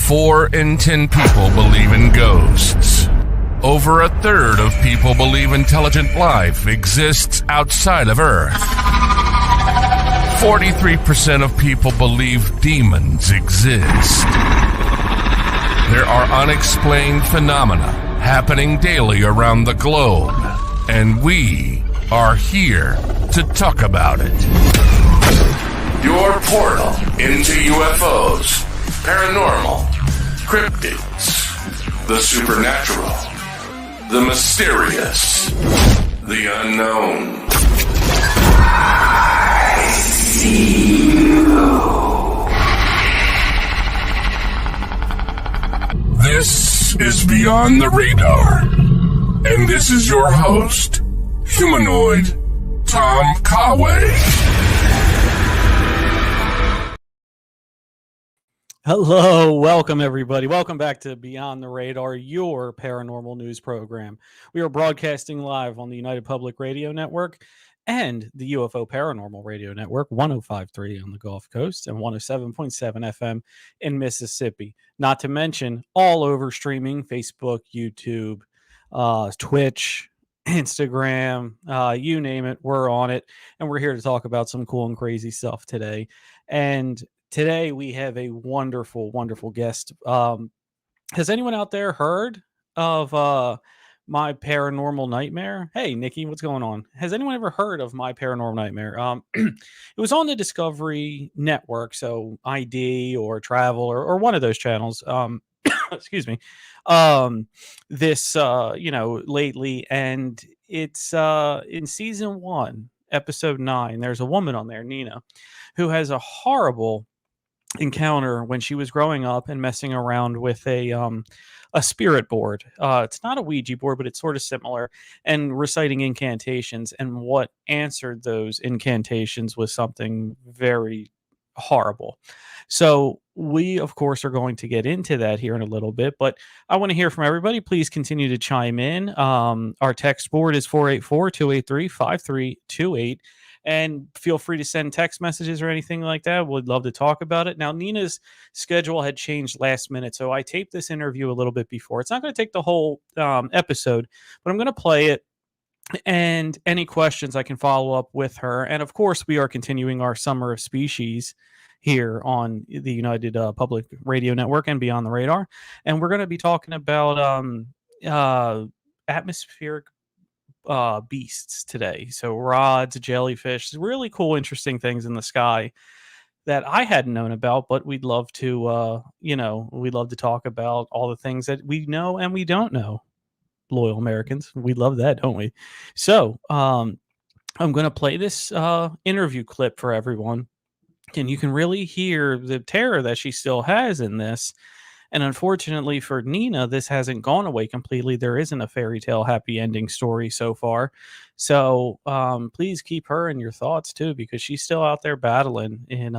4 in 10 people believe in ghosts. Over a third of people believe intelligent life exists outside of Earth. 43% of people believe demons exist. There are unexplained phenomena happening daily around the globe, and we are here to talk about it. Your portal into UFOs, paranormal, cryptids, the supernatural, the mysterious, the unknown. I see you. This is Beyond the Radar, and this is your host, Humanoid Tom Conway. Hello, welcome everybody. Welcome back to Beyond the Radar, your paranormal news program. We are broadcasting live on the United Public Radio Network and the UFO Paranormal Radio Network, 105.3 on the Gulf Coast and 107.7 FM in Mississippi. Not to mention all over streaming, Facebook, YouTube, Twitch, Instagram, you name it, we're on it. And we're here to talk about some cool and crazy stuff today. And today we have a wonderful, wonderful guest. Has anyone out there heard of My Paranormal Nightmare? Hey, Nikki, what's going on? Has anyone ever heard of My Paranormal Nightmare? It was on the Discovery Network, so ID or Travel or one of those channels. Excuse me. Lately, and it's in season 1, episode 9. There's a woman on there, Nina, who has a horrible encounter when she was growing up and messing around with a spirit board. It's not a Ouija board, but it's sort of similar, and reciting incantations. And what answered those incantations was something very horrible. So we, of course, are going to get into that here in a little bit, but I want to hear from everybody. Please continue to chime in. Our text board is 484-283-5328. And feel free to send text messages or anything like that. We'd love to talk about it. Now, Nina's schedule had changed last minute, so I taped this interview a little bit before. It's not going to take the whole episode, but I'm going to play it. And any questions I can follow up with her. And, of course, we are continuing our Summer of Species here on the United Public Radio Network and Beyond the Radar. And we're going to be talking about atmospheric beasts today. So rods, jellyfish, really cool, interesting things in the sky that I hadn't known about, but we'd love to, we'd love to talk about all the things that we know and we don't know. Loyal Americans, we love that, don't we? So I'm going to play this interview clip for everyone, and you can really hear the terror that she still has in this. And unfortunately for Nina, this hasn't gone away completely. There isn't a fairy tale happy ending story so far. So please keep her in your thoughts too, because she's still out there battling in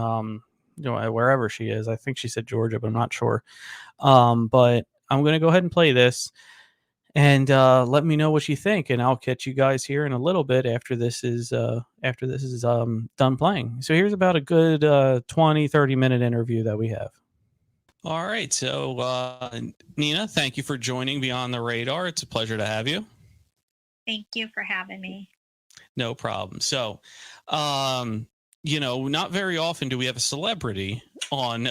wherever she is. I think she said Georgia, but I'm not sure. But I'm going to go ahead and play this, and let me know what you think, and I'll catch you guys here in a little bit after this is done playing. So here's about a good 20-30 minute interview that we have. All right. So, Nina, thank you for joining Beyond the Radar. It's a pleasure to have you. Thank you for having me. No problem. So, not very often do we have a celebrity on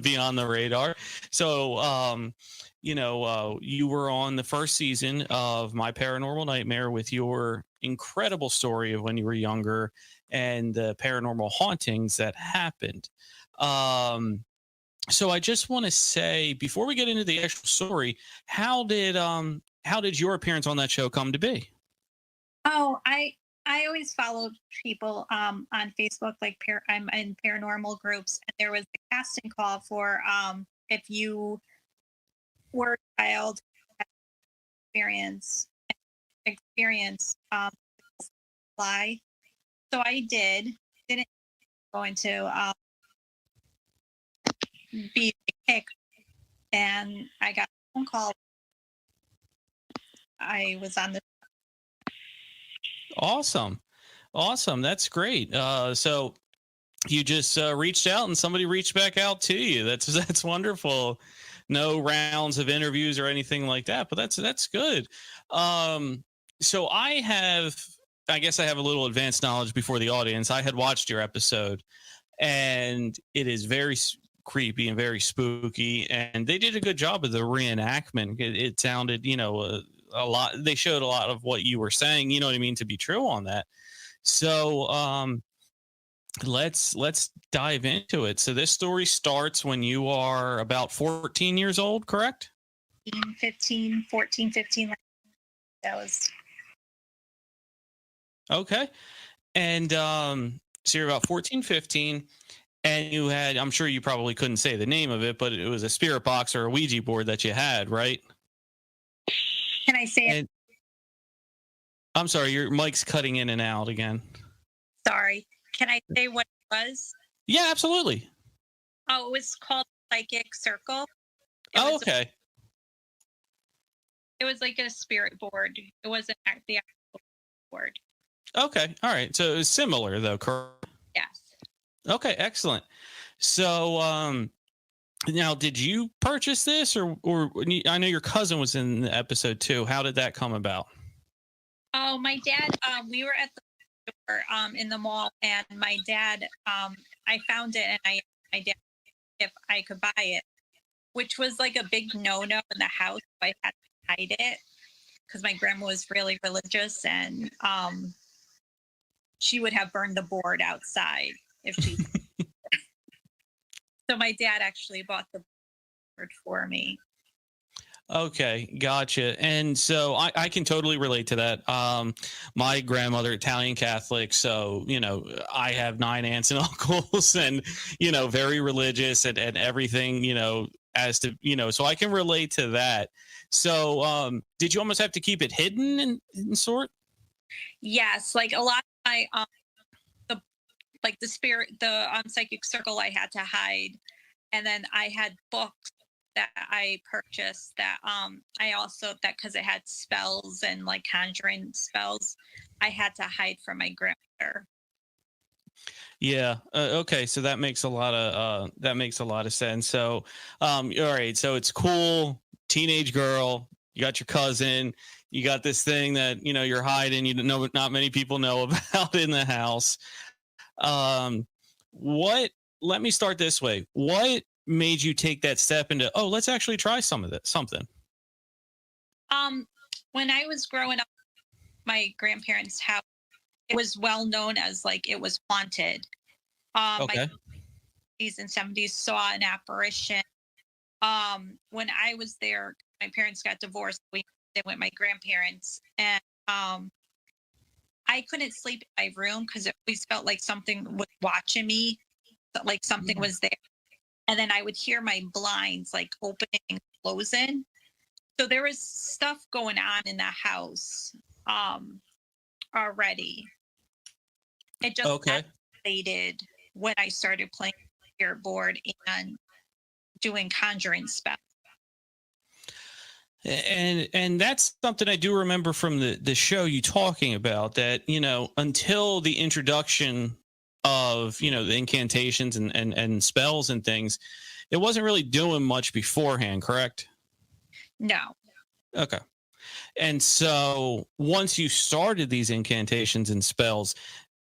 Beyond the Radar. So, you were on the first season of My Paranormal Nightmare with your incredible story of when you were younger and the paranormal hauntings that happened. So I just want to say, before we get into the actual story, how did your appearance on that show come to be? Oh, I always followed people on Facebook, like I'm in paranormal groups, and there was a casting call for if you were a child experience fly. So I didn't go into be picked, and I got a phone call. I was on the Awesome. That's great. So you just reached out and somebody reached back out to you. That's wonderful. no rounds of interviews or anything like that, but that's good. So I guess I have a little advanced knowledge before the audience. I had watched your episode, and it is very creepy and very spooky, and they did a good job of the reenactment. It sounded, a lot. They showed a lot of what you were saying, you know what I mean, to be true on that. So let's dive into it. So this story starts when you are about 14 years old, correct? 14, 15. That was okay. And so you're about 14, 15, and you had, I'm sure you probably couldn't say the name of it, but it was a spirit box or a Ouija board that you had, right? Can I say it? I'm sorry, your mic's cutting in and out again. Sorry. Can I say what it was? Yeah, absolutely. Oh, it was called Psychic Circle. Okay. It was like a spirit board. It wasn't the actual board. Okay. All right. So it was similar though, correct? Yes. Okay, excellent. So now did you purchase this or I know your cousin was in the episode too. How did that come about? Oh, my dad, we were at the store in the mall, and my dad, I found it, and I asked my dad if I could buy it, which was like a big no-no in the house. So I had to hide it because my grandma was really religious, and she would have burned the board outside if she. So my dad actually bought the board for me. Okay, gotcha. And so I can totally relate to that. My grandmother, Italian Catholic, so I have 9 aunts and uncles, and very religious and everything, as to so I can relate to that. So did you almost have to keep it hidden in sort? Yes, like a lot of my the psychic circle I had to hide, and then I had books that I purchased that I also that because it had spells and like conjuring spells, I had to hide from my grandmother. Yeah. Okay. So that makes a lot of sense. So, all right. So it's cool. Teenage girl. You got your cousin. You got this thing that you're hiding. You know, not many people know about in the house. Let me start this way. What made you take that step into, let's actually try something? When I was growing up, my grandparents' house, it was well known as like it was haunted. Okay. My 60s and 70s saw an apparition. When I was there, my parents got divorced. They went with my grandparents, and I couldn't sleep in my room because it always felt like something was watching me, like something was there. And then I would hear my blinds like opening and closing. So there was stuff going on in the house already. It just escalated when I started playing your board and doing conjuring spells. And that's something I do remember from the show you talking about, that until the introduction of the incantations and spells and things, it wasn't really doing much beforehand, correct? No. Okay. And so once you started these incantations and spells,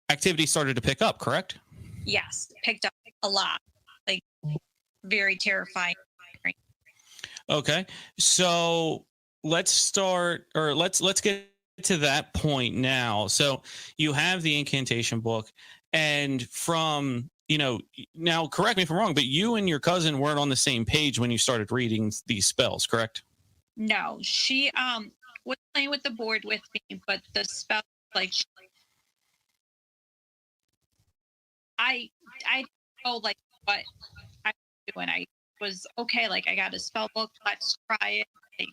activity started to pick up, correct? Yes, picked up a lot, like very terrifying. Okay, so let's get to that point now. So you have the incantation book, and from now, correct me if I'm wrong, but you and your cousin weren't on the same page when you started reading these spells, correct? No, she was playing with the board with me, but the spell, like, I know like what I was doing. I was okay, like I got a spell book, let's try it. Like,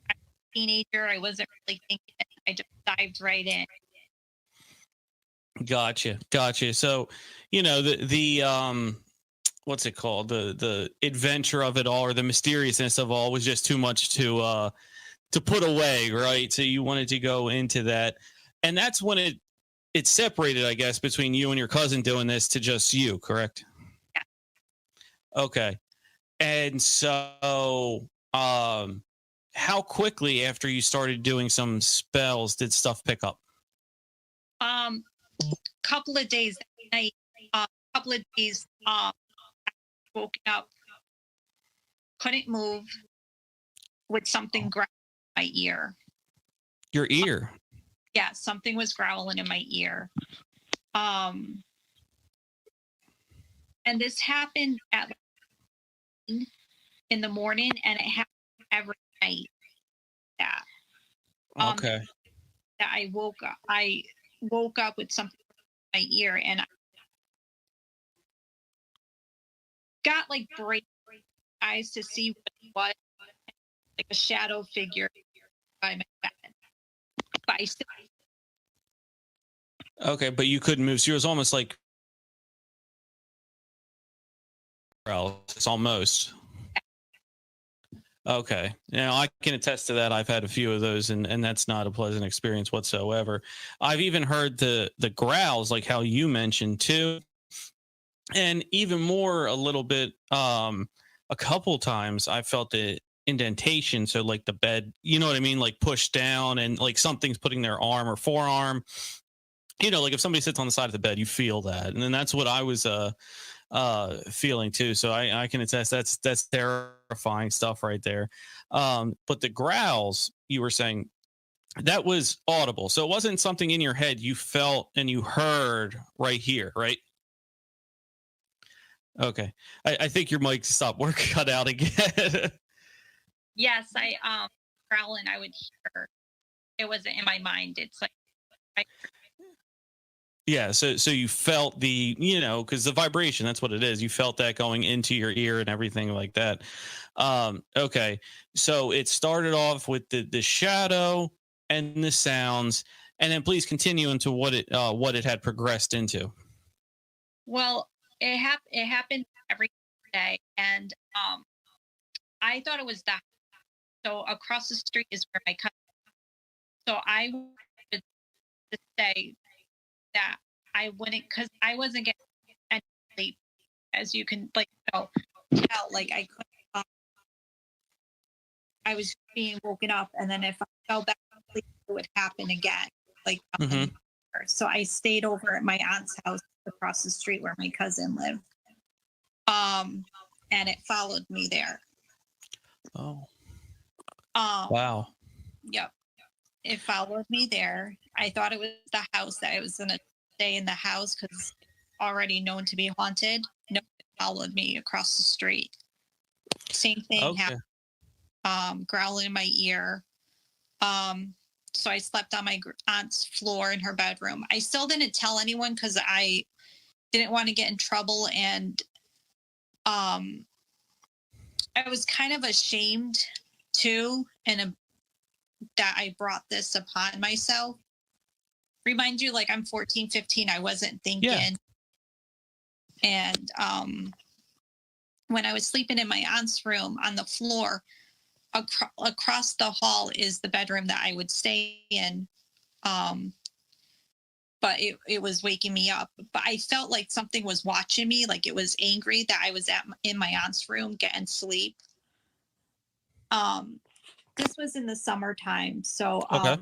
I'm a teenager, I wasn't really thinking, I just dived right in. Gotcha. So, the what's it called? The adventure of it all, or the mysteriousness of all, was just too much to put away, right? So you wanted to go into that, and that's when it separated, I guess, between you and your cousin doing this to just you, correct? Yeah. Okay. And so, how quickly after you started doing some spells did stuff pick up? Couple of days that night, couple of days, woken up, couldn't move with something growling in my ear. Your ear? Yeah, something was growling in my ear. And this happened at in the morning, and it happened every night. That Okay. that I woke up with something in my ear, and I got like bright eyes to see what it was, like a shadow figure by my bed. But I still, Okay, but you couldn't move. So it was almost like paralysis, almost. Okay. Now I can attest to that. I've had a few of those, and that's not a pleasant experience whatsoever. I've even heard the growls, like how you mentioned too, and even more a little bit. A couple times I felt the indentation, so like the bed, you know what I mean, like pushed down, and like something's putting their arm or forearm. You know, like if somebody sits on the side of the bed, you feel that, and then that's what I was feeling too. So I can attest that's terrifying stuff right there. But the growls you were saying, that was audible, so it wasn't something in your head, you felt and you heard right here, right? Okay. I think your mic stopped work, cut out again. yes, I growling. I would hear. It wasn't in my mind. It's like I, Yeah, so you felt the, you know, because the vibration, that's what it is. You felt that going into your ear and everything like that. Okay, so it started off with the shadow and the sounds, and then please continue into what it had progressed into. well, it happened every day, and I thought it was that. So across the street is where my cousin. So I would say that I wouldn't, because I wasn't getting any sleep, as you can tell. Like I couldn't. I was being woken up, and then if I fell back asleep, it would happen again. Like Hmm. so, I stayed over at my aunt's house across the street where my cousin lived. And it followed me there. Oh, Um, wow. yep, it followed me there. I thought it was the house, that I was gonna stay in the house because already known to be haunted. No, it followed me across the street. Same thing Okay. happened. Growling in my ear. Um, so I slept on my aunt's floor in her bedroom. I still didn't tell anyone because I didn't want to get in trouble, and um, I was kind of ashamed too, and that I brought this upon myself. Remind you, like I'm 14, 15. I wasn't Yeah. thinking. And when I was sleeping in my aunt's room on the floor, across the hall is the bedroom that I would stay in. But it was waking me up. But I felt like something was watching me, like it was angry that I was in my aunt's room getting sleep. This was in the summertime, so Okay.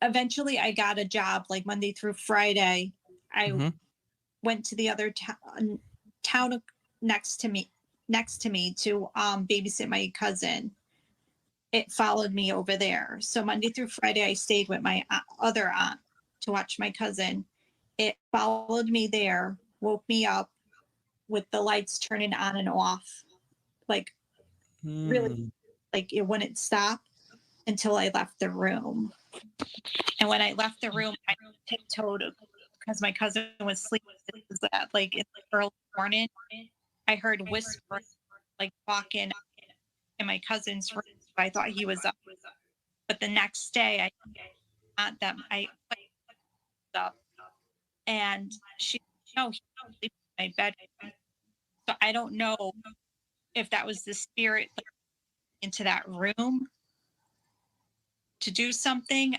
eventually I got a job like Monday through Friday. I Hmm. went to the other town next to me to babysit my cousin. It followed me over there. So Monday through Friday, I stayed with my other aunt to watch my cousin. It followed me there, woke me up with the lights turning on and off, like really, Hmm. like it wouldn't stop until I left the room. And when I left the room, I tiptoed because my cousin was sleeping. It was like in the early morning. I heard whispering, like walking in my cousin's room. I thought he was up. But the next day, I thought that I was up, and she, no, he was sleeping in my bed. So I don't know if that was the spirit like, into that room to do something.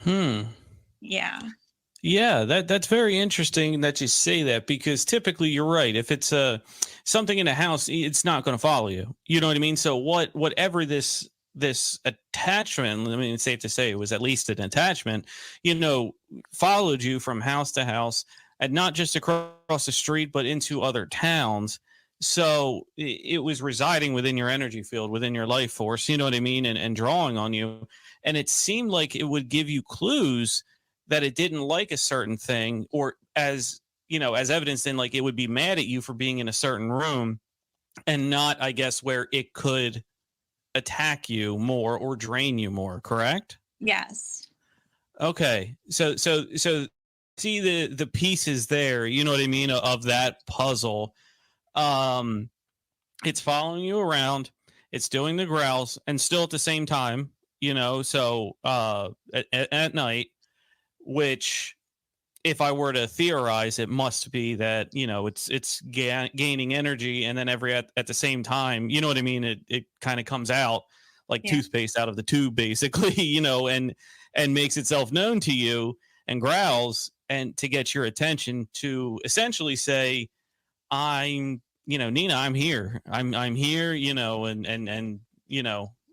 Hmm. Yeah. Yeah, that's very interesting that you say that, because typically you're right. If it's something in a house, it's not going to follow you. You know what I mean? So whatever this attachment, I mean, it's safe to say it was at least an attachment, followed you from house to house, and not just across the street, but into other towns. So it was residing within your energy field, within your life force, you know what I mean, and drawing on you. And it seemed like it would give you clues that it didn't like a certain thing, or as evidence in, like, it would be mad at you for being in a certain room, and not, I guess, where it could attack you more or drain you more, correct? Yes. Okay. So see the pieces there, you know what I mean, of that puzzle. um it's following you around, it's doing the growls, and still at the same time, so at night, which, if I were to theorize, it must be that, it's gaining energy, and then at the same time, you know what I mean, it kind of comes out like Yeah. toothpaste out of the tube, basically, and makes itself known to you, and growls, and to get your attention, to essentially say, I'm, Nina, I'm here, I'm here, and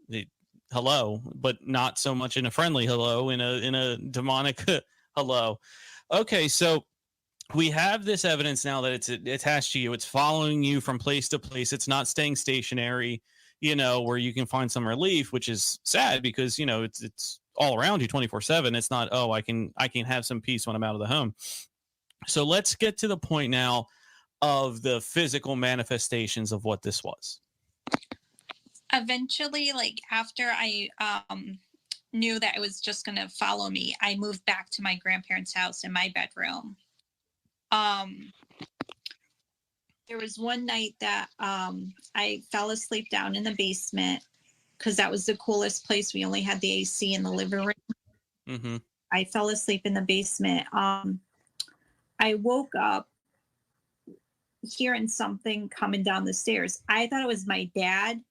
it, hello, but not so much in a friendly hello, in a demonic hello. Okay, so we have this evidence now that it's attached to you. It's following you from place to place. It's not staying stationary, where you can find some relief, which is sad, because it's all around you 24/7. It's not, oh, I can have some peace when I'm out of the home. So let's get to the point now of the physical manifestations of what this was. Eventually, like after I knew that it was just going to follow me, I moved back to my grandparents' house in my bedroom. There was one night that I fell asleep down in the basement, because that was the coolest place. We only had the AC in the living room. Mm-hmm. I fell asleep in the basement. I woke up hearing something coming down the stairs. I thought it was my dad,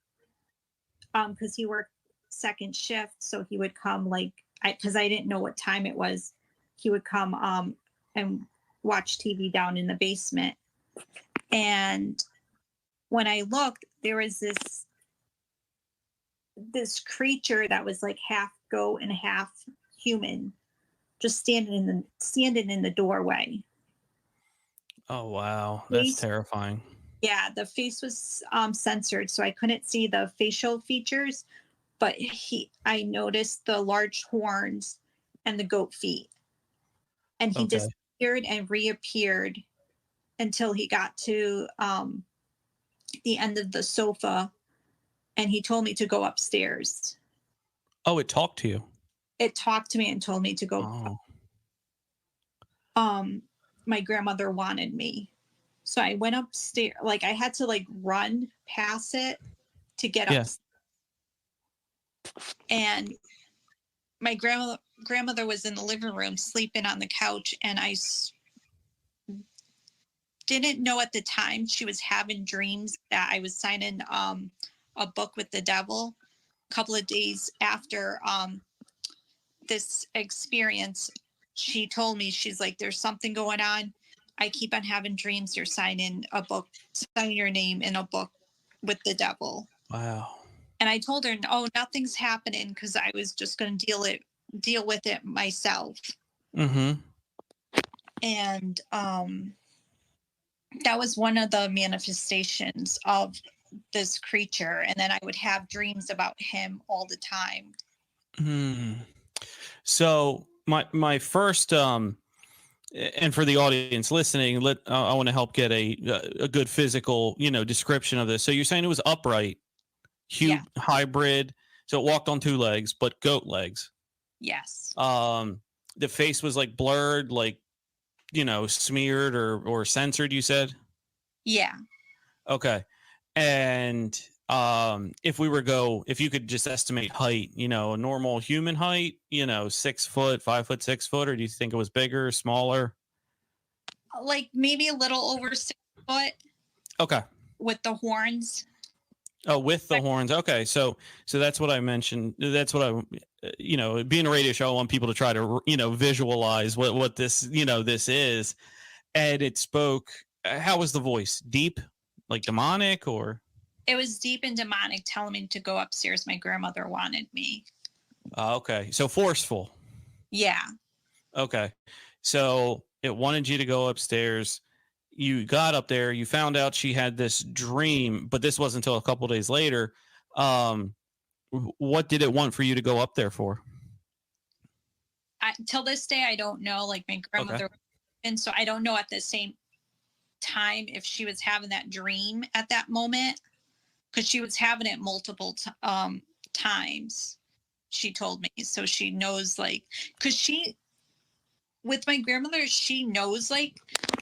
because he worked second shift, so he would come, like, because I didn't know what time it was. He would come and watch TV down in the basement. And when I looked, there was this creature that was like half goat and half human, just standing in the doorway. Oh, wow, that's terrifying. Yeah, the face was censored, so I couldn't see the facial features, but I noticed the large horns and the goat feet. And he Okay. disappeared and reappeared until he got to the end of the sofa, and he told me to go upstairs. Oh, it talked to you. It talked to me and told me to go. Oh. My grandmother wanted me. So I went upstairs. Like, I had to like run past it to get Yeah. up. And my grandmother was in the living room sleeping on the couch, and I didn't know at the time she was having dreams that I was signing a book with the devil. A couple of days after this experience, she told me, she's like, there's something going on. I keep on having dreams you're signing a book, signing your name in a book with the devil. Wow. And I told her, oh, nothing's happening, because I was just going to deal with it myself. Mm-hmm. And that was one of the manifestations of this creature. And then I would have dreams about him all the time. So my first and for the audience listening, I want to help get a good physical description of this. So you're saying it was upright, hybrid, so it walked on two legs, but goat legs. Yes. The face was like blurred, like smeared or censored, you said? Yeah. Okay. And if you could just estimate height, a normal human height, 6 foot, 5 foot, 6 foot, or do you think it was bigger, smaller? Like maybe a little over 6 foot. Okay. With the horns. Oh, with the horns. Okay. So that's what I mentioned. That's what you know, being a radio show, I want people to try to, you know, visualize what this, you know, this is. And it spoke, how was the voice? Deep, like demonic, or? It was deep and demonic, telling me to go upstairs. My grandmother wanted me. Okay. So forceful. Yeah. Okay. So it wanted you to go upstairs. You got up there, you found out she had this dream, but this wasn't until a couple days later. What did it want for you to go up there for? Till this day, I don't know. Like my grandmother, and so I don't know at the same time if she was having that dream at that moment, because she was having it multiple times. She told me, so she knows, like, because she, with my grandmother, she knows, like,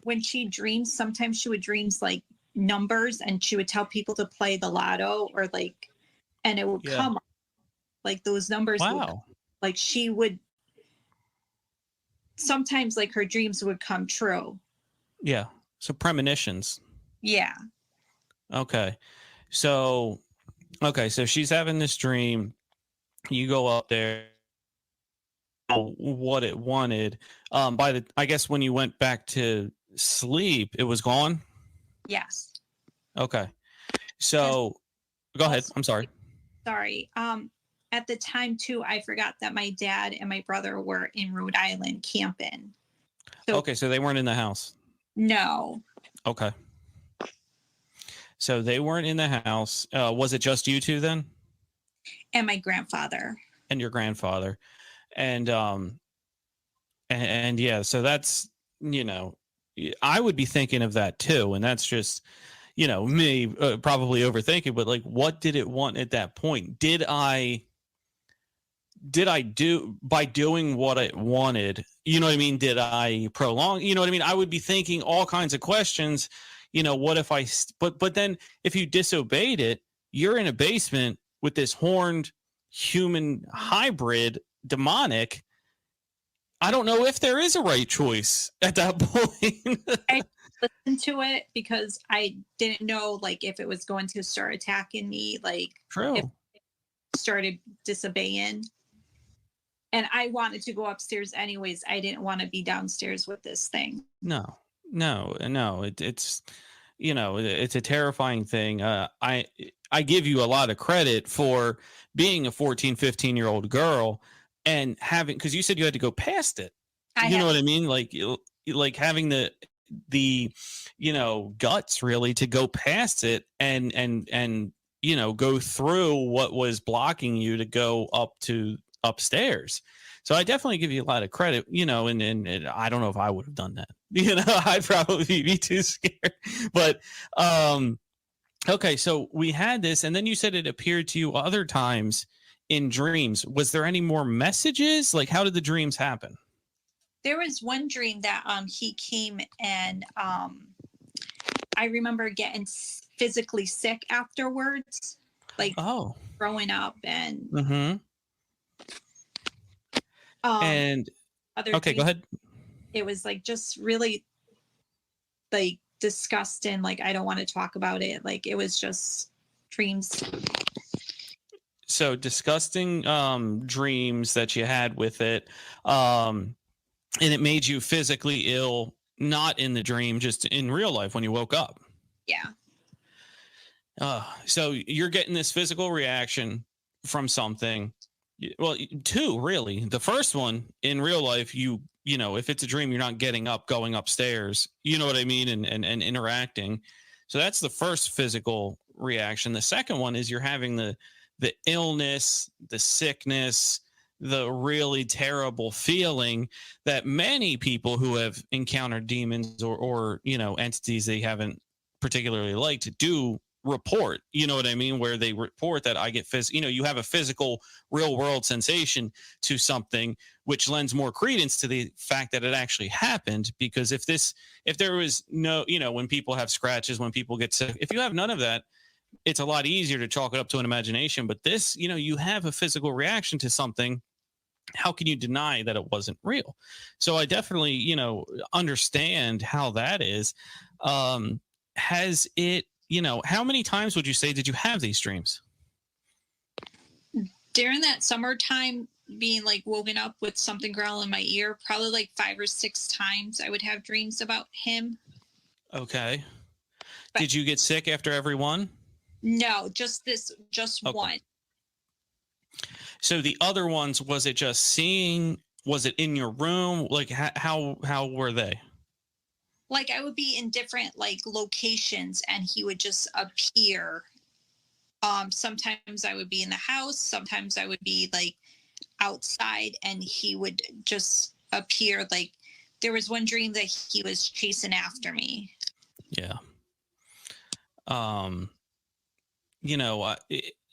when she dreams, sometimes she would dreams like numbers, and she would tell people to play the lotto, or like, and it would come up, like those numbers. Wow. Like she would sometimes, like, her dreams would come true. Yeah. So premonitions. Yeah. Okay. So she's having this dream. You go up there. What it wanted. I guess when you went back to sleep, it was gone. Yes. Okay. So go ahead. I'm sorry. Sorry. At the time too, I forgot that my dad and my brother were in Rhode Island camping. So, okay, so they weren't in the house. No. Okay. So they weren't in the house. Was it just you two then? And my grandfather. And your grandfather. And yeah, so that's, you know, I would be thinking of that too. And that's just, you know, me probably overthinking, but like, what did it want at that point? Did I do, by doing what it wanted, you know what I mean? Did I prolong, you know what I mean? I would be thinking all kinds of questions, you know, what if but then if you disobeyed it, you're in a basement with this horned human hybrid demonic. I don't know if there is a right choice at that point. I listened to it because I didn't know, like, if it was going to start attacking me, like, True. if it started disobeying. And I wanted to go upstairs anyways. I didn't want to be downstairs with this thing. No. It's, you know, it's a terrifying thing. I give you a lot of credit for being a 14, 15-year-old girl and having, because you said you had to go past it. You know what I mean? Like having the, you know, guts really to go past it and, you know, go through what was blocking you to go up to upstairs. So I definitely give you a lot of credit, you know, and I don't know if I would have done that. You know, I'd probably be too scared. But okay, so we had this, and then you said it appeared to you other times in dreams. Was there any more messages? Like, how did the dreams happen? There was one dream that he came and I remember getting physically sick afterwards, like throwing up and and other okay, dreams, go ahead. It was like just really like disgusting. Like, I don't want to talk about it. Like, it was just dreams. So disgusting dreams that you had with it. And it made you physically ill, not in the dream, just in real life when you woke up. Yeah. So you're getting this physical reaction from something. Well, two, really. The first one, in real life, you know, if it's a dream, you're not getting up, going upstairs. You know what I mean? And interacting. So that's the first physical reaction. The second one is you're having the illness, the sickness, the really terrible feeling that many people who have encountered demons or you know, entities they haven't particularly liked do report. You know what I mean? Where they report that I get you know, you have a physical real world sensation to something, which lends more credence to the fact that it actually happened. Because if there was no, you know, when people have scratches, when people get sick, if you have none of that, it's a lot easier to chalk it up to an imagination. But this, you know, you have a physical reaction to something. How can you deny that it wasn't real? So I definitely, you know, understand how that is. Has it, you know, how many times would you say did you have these dreams? During that summertime, being like woken up with something growling in my ear, probably like 5 or 6 times I would have dreams about him. Okay. But did you get sick after every one? no, just Okay. one. So the other ones, was it just seeing? Was it in your room? Like how were they? Like I would be in different like locations and he would just appear. Sometimes I would be in the house, sometimes I would be like outside and he would just appear. Like there was one dream that he was chasing after me. Yeah.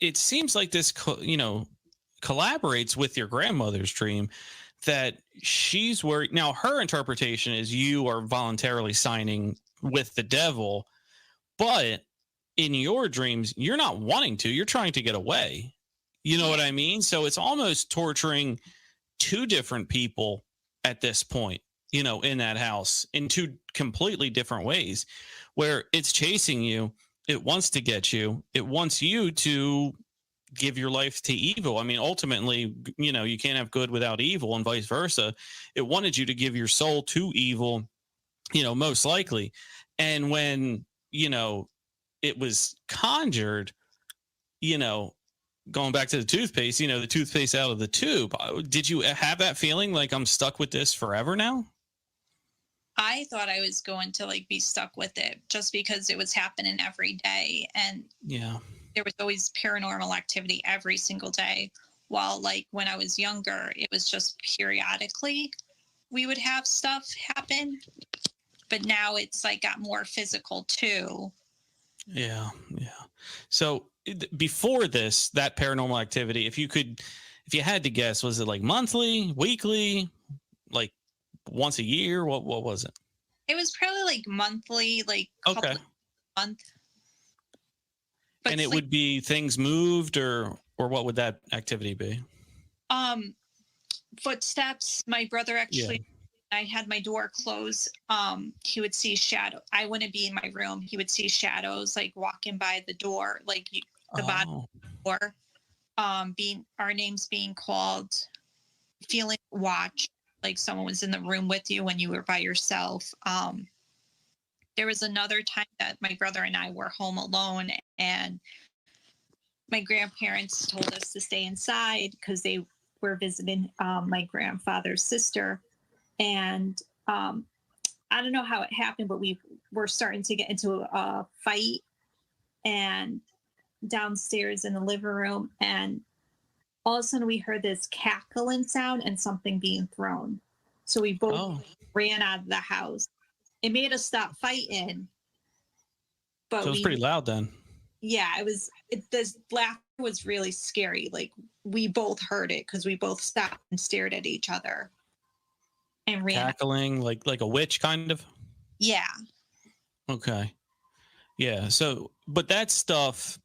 It seems like this collaborates with your grandmother's dream, that she's worried. Now her interpretation is you are voluntarily signing with the devil, but in your dreams you're not wanting to, you're trying to get away. You know what I mean? So it's almost torturing two different people at this point, in that house, in two completely different ways, where it's chasing you. It wants to get you. It wants you to give your life to evil. I mean, ultimately, you can't have good without evil, and vice versa. It wanted you to give your soul to evil, most likely. And when, it was conjured, going back to the toothpaste, the toothpaste out of the tube, did you have that feeling like I'm stuck with this forever now? I thought I was going to like be stuck with it just because it was happening every day. And Yeah. there was always paranormal activity every single day. While like when I was younger, it was just periodically we would have stuff happen. But now it's like got more physical too. Yeah. So before this, that paranormal activity, if you had to guess, was it like monthly, weekly, like once a year? What was it? It was probably like monthly, like couple of month. But and it would be things moved, or what would that activity be? Footsteps. My brother actually, I had my door closed. He would see shadow. I wouldn't be in my room. He would see shadows like walking by the door, like the bottom door. Being our names being called, feeling watched, like someone was in the room with you when you were by yourself. There was another time that my brother and I were home alone, and my grandparents told us to stay inside because they were visiting my grandfather's sister. And I don't know how it happened, but we were starting to get into a fight, and downstairs in the living room, and all of a sudden we heard this cackling sound and something being thrown. So we both ran out of the house. It made us stop fighting. But so it was pretty loud then. Yeah, it was. The laughter was really scary. Like we both heard it because we both stopped and stared at each other and ran. Cackling like a witch, kind of. Yeah. Okay. Yeah. So, but that stuff,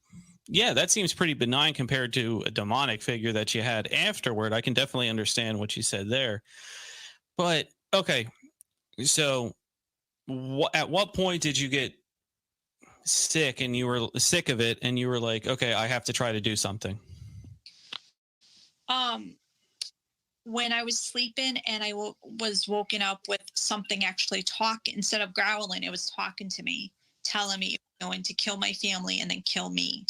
that seems pretty benign compared to a demonic figure that you had afterward. I can definitely understand what you said there. But okay, so at what point did you get sick and you were sick of it and you were like, okay, I have to try to do something? When I was sleeping and I was woken up with something actually talking, instead of growling, it was talking to me, telling me it was going to kill my family and then kill me.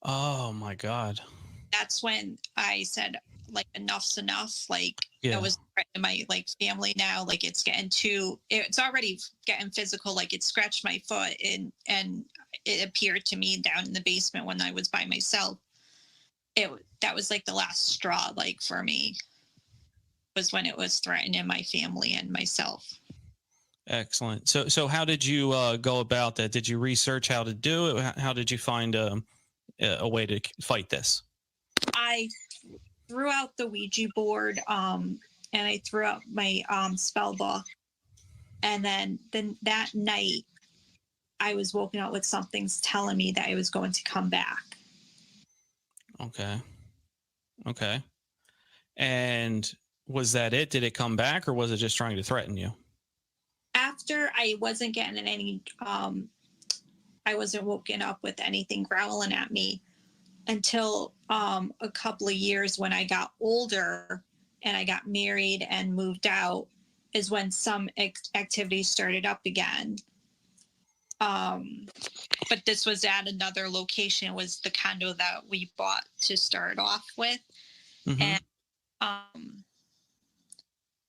Oh my God. That's when I said, like, enough's enough. Like, I was threatening my like family now. Like, it's already getting physical. Like, it scratched my foot and it appeared to me down in the basement when I was by myself. That was like the last straw, like for me, was when it was threatening my family and myself. Excellent. So how did you go about that? Did you research how to do it? How did you find a way to fight this? I threw out the Ouija board, and I threw out my spell book, and then that night I was woken up with something's telling me that I was going to come back. Okay. And was that it? Did it come back, or was it just trying to threaten you? After I wasn't getting any, I wasn't woken up with anything growling at me. until a couple of years when I got older and I got married and moved out is when some activities started up again. But this was at another location. It was the condo that we bought to start off with. Mm-hmm. And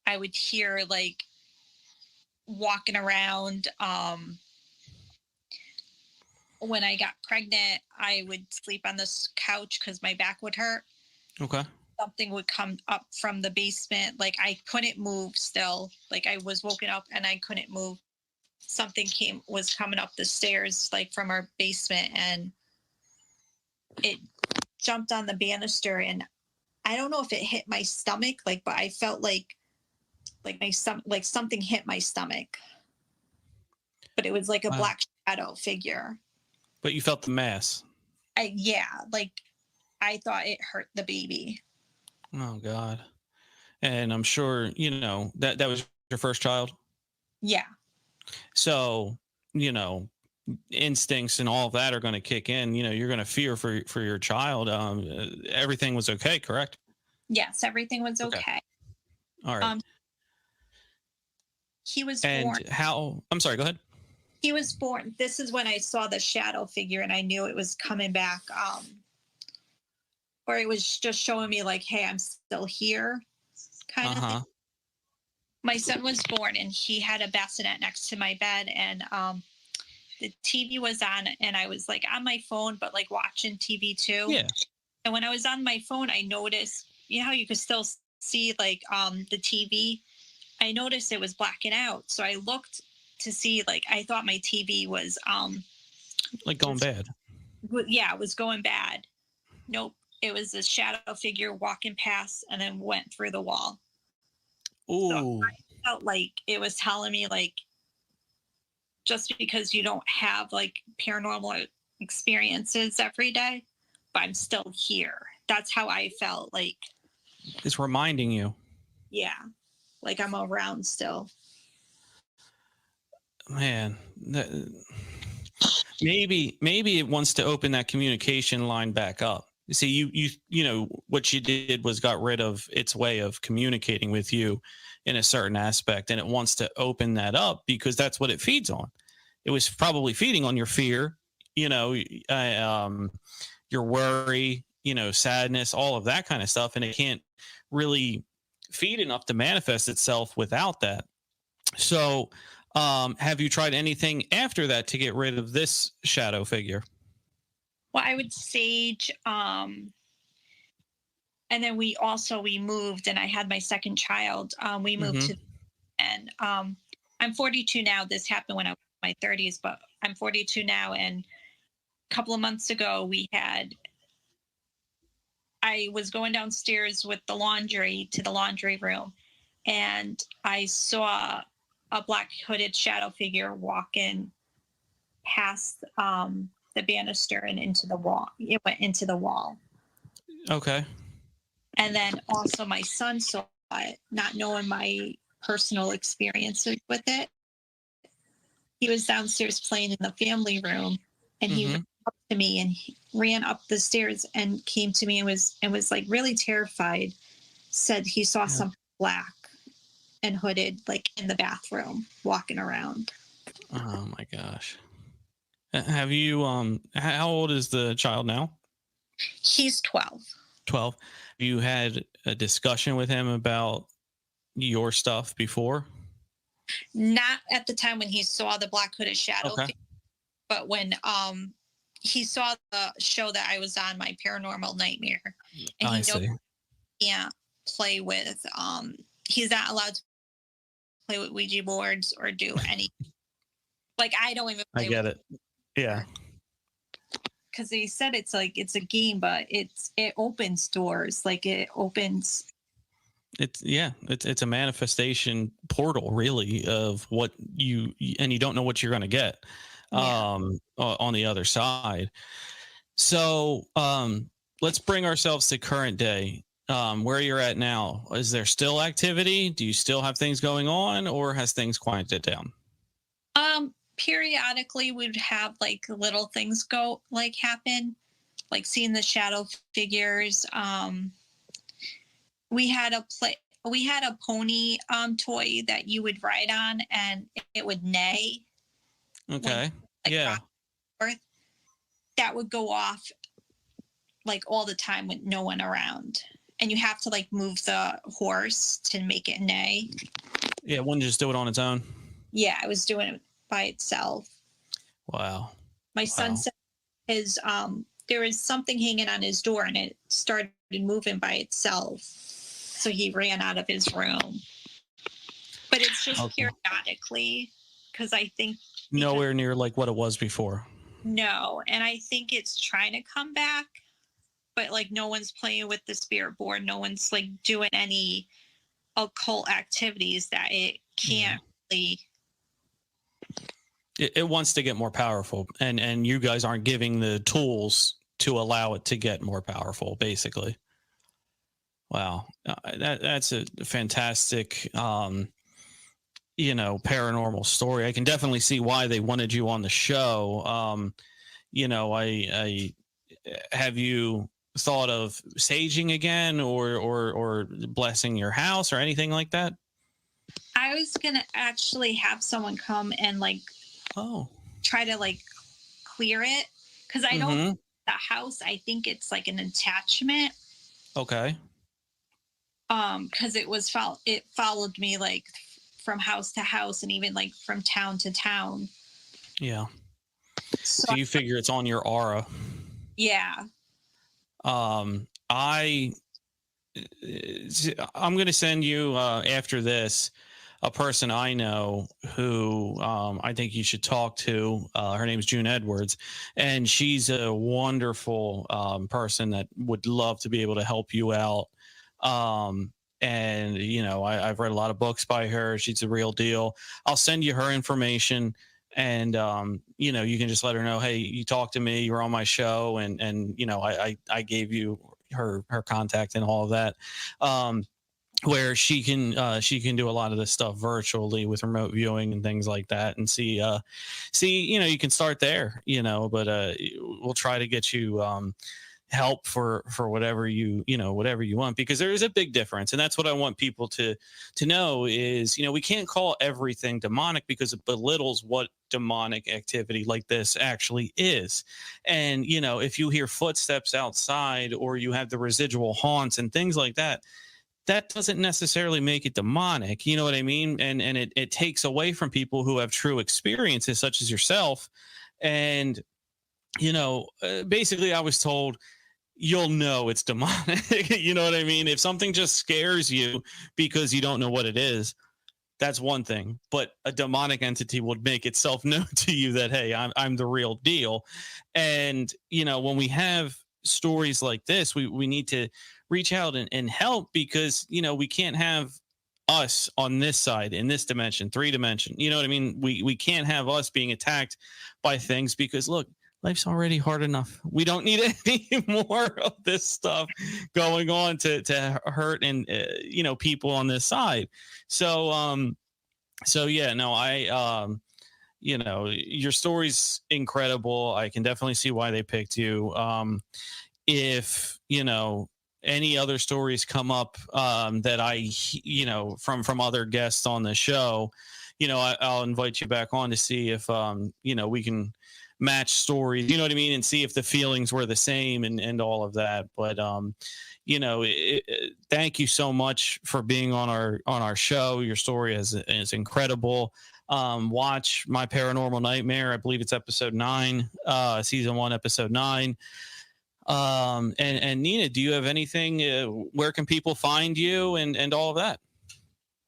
I would hear like walking around. When I got pregnant, I would sleep on this couch because my back would hurt. Okay. Something would come up from the basement. Like I couldn't move still. Like I was woken up and I couldn't move. Something was coming up the stairs, like from our basement, and it jumped on the banister. And I don't know if it hit my stomach, like, but I felt like something hit my stomach. But it was like a black shadow figure. But you felt the mass. Yeah, like I thought it hurt the baby. Oh God. And I'm sure, that was your first child. Yeah. So, instincts and all of that are going to kick in. You're going to fear for your child. Everything was okay, correct? Yes, everything was okay. All right. He was and born. I'm sorry, go ahead. He was born. This is when I saw the shadow figure and I knew it was coming back. Or it was just showing me like, hey, I'm still here kind of thing. My son was born and he had a bassinet next to my bed, and the TV was on, and I was like on my phone, but like watching TV too. Yeah. And when I was on my phone, I noticed, how you could still see like the TV. I noticed it was blacking out. So I looked to see, like, I thought my TV was like going bad. Yeah, it was going bad. Nope. It was a shadow figure walking past and then went through the wall. Ooh. So I felt like it was telling me, like, just because you don't have like paranormal experiences every day, but I'm still here. That's how I felt. Like, it's reminding you. Yeah. Like I'm around still. Man, maybe it wants to open that communication line back up. See, you what you did was got rid of its way of communicating with you in a certain aspect, and it wants to open that up because that's what it feeds on. It was probably feeding on your fear, your worry, sadness, all of that kind of stuff, and it can't really feed enough to manifest itself without that. So, have you tried anything after that to get rid of this shadow figure? Well, I would sage, and then we moved, and I had my second child. We moved to, and I'm 42 now. This happened when I was in my 30s, but I'm 42 now. And a couple of months ago, I was going downstairs with the laundry to the laundry room, and I saw a black hooded shadow figure walking past the banister and into the wall. It went into the wall. Okay. And then also my son saw it, not knowing my personal experiences with it. He was downstairs playing in the family room, and he ran up to me, and he ran up the stairs and came to me and was like really terrified. Said he saw something black and hooded, like in the bathroom, walking around. Oh my gosh. Have you how old is the child now? He's 12. 12. Have you had a discussion with him about your stuff before? Not at the time when he saw the black hooded shadow, but when he saw the show that I was on, My Paranormal Nightmare, and he knows he can't play with he's not allowed to play with Ouija boards or do any. Like, I don't even play. I get it. Yeah. Because they said it's like it's a game, but it opens doors. Like it opens. It's a manifestation portal, really, of what you don't know what you're going to get on the other side. So let's bring ourselves to current day. Where you're at now, is there still activity? Do you still have things going on, or has things quieted down? Periodically we'd have like little things happen. like seeing the shadow figures. We had a pony toy that you would ride on, and it would neigh. Okay. Like yeah. That would go off like all the time with no one around, and you have to like move the horse to make it neigh. Yeah, it wouldn't just do it on its own. Yeah, I was doing it by itself. Wow. My son said there was something hanging on his door, and it started moving by itself. So he ran out of his room. But it's just periodically, because I think nowhere near like what it was before. No, and I think it's trying to come back, but like no one's playing with the spirit board. No one's like doing any occult activities that it can't really. It wants to get more powerful, and you guys aren't giving the tools to allow it to get more powerful, basically. Wow, that's a fantastic, paranormal story. I can definitely see why they wanted you on the show. I have you thought of saging again, or blessing your house or anything like that? I was gonna actually have someone come and like try to like clear it, because I don't the house, I think it's like an attachment. Okay. Because it followed me like from house to house, and even like from town to town. Yeah. So you figure it's on your aura. Yeah. I'm going to send you after this a person I know who I think you should talk to. Her name is June Edwards, and she's a wonderful person that would love to be able to help you out. And I've read a lot of books by her. She's a real deal. I'll send you her information, and you can just let her know, hey, you talked to me, you were on my show, and I gave you her contact and all of that. Where she can do a lot of this stuff virtually with remote viewing and things like that, and see, you can start there, but we'll try to get you help for whatever whatever you want, because there is a big difference. And that's what I want people to know is, we can't call everything demonic, because it belittles what demonic activity like this actually is. And, if you hear footsteps outside, or you have the residual haunts and things like that, that doesn't necessarily make it demonic. You know what I mean? And it takes away from people who have true experiences, such as yourself. And, basically I was told, you'll know it's demonic. You know what I mean? If something just scares you because you don't know what it is, that's one thing. But a demonic entity would make itself known to you that, hey, I'm the real deal. And, when we have stories like this, we need to reach out and help, because, we can't have us on this side, in this dimension, 3-dimension. You know what I mean? We can't have us being attacked by things, because look, life's already hard enough. We don't need any more of this stuff going on to hurt and people on this side. So yeah, no, your story's incredible. I can definitely see why they picked you. If any other stories come up that I from other guests on the show, I'll invite you back on to see if we can match stories, you know what I mean, and see if the feelings were the same and all of that. But thank you so much for being on our show. Your story is incredible. Watch My Paranormal Nightmare. I believe it's episode 9, season 1, episode 9. And Nina, do you have anything? Where can people find you and all of that?